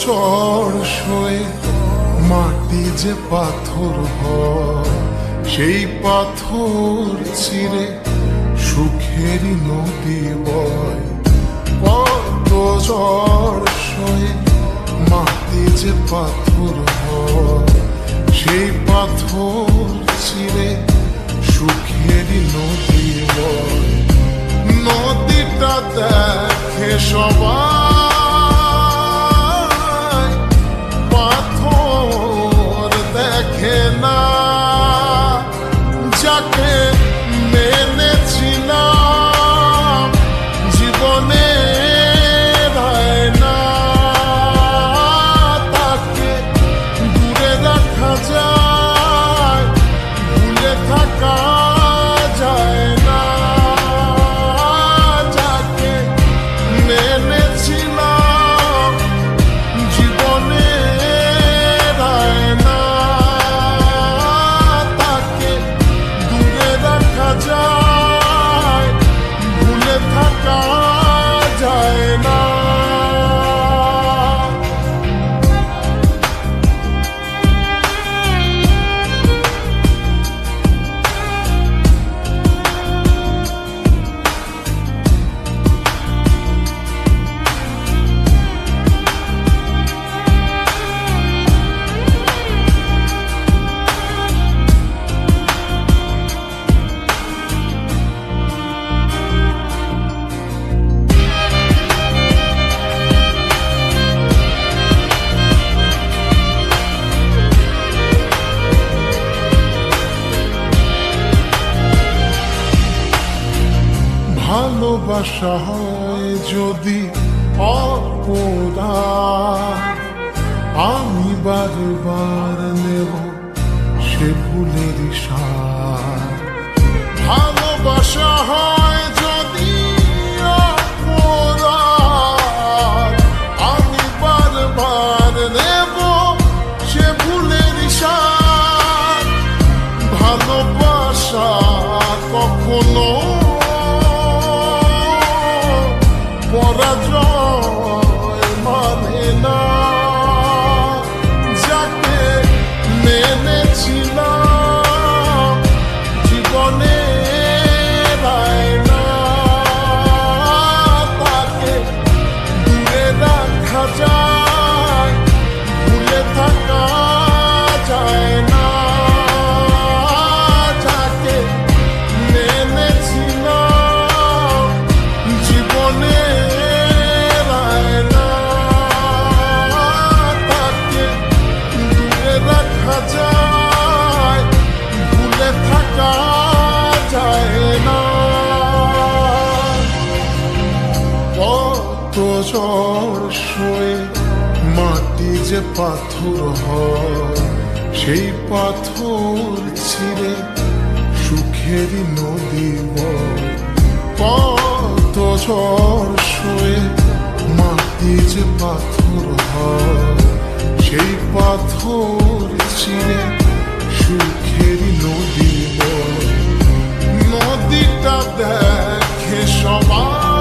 ঝড় সয়ে মাটি যে পাথর হয়, সেই পাথর চিরে সুখেরই নদী বয়। কত ঝড় সয়ে মাটি যে পাথর হয়, সেই পাথর চিরে সুখেরই নদী বয়। নদীটা দেখে সবাই, পাথর দেখে না। যাকে মেনেছিলাম জীবনে না, তাকে দূরে রাখা যায়, ভুলে থাকা যায় না। যাকে মেনেছিলাম জীবনে না, তাকে দূরে রাখা যায়, ভুলে থাকা যায় না। ভালোবাসা হয় যদি অপরাধ, আমি বারবার নেব সে ভুলের সার। ভালোবাসা হয় যদি অপরাধ, আমি বারবার নেব সে ভুলের সার। ভালোবাসা কখনো পরাজয় মানে না। যাকে মেনেছিলাম জীবনে না, তাকে দূরে রাখা যায়, ভুলে থাকা যায় না। যাকে মেনেছিলাম জীবনে যায়, ভুলে থাকা যায় না। কত ঝড় সয়ে মাটি যে পাথর হয়, সেই পাথর ছিঁড়ে সুখেরই নদী বয়। কত ঝড় সয়ে মাটি যে পাথর হয়, সেই পাথর চিরে সুখেরই নদী বয়। নদীটা দেখে সবাই,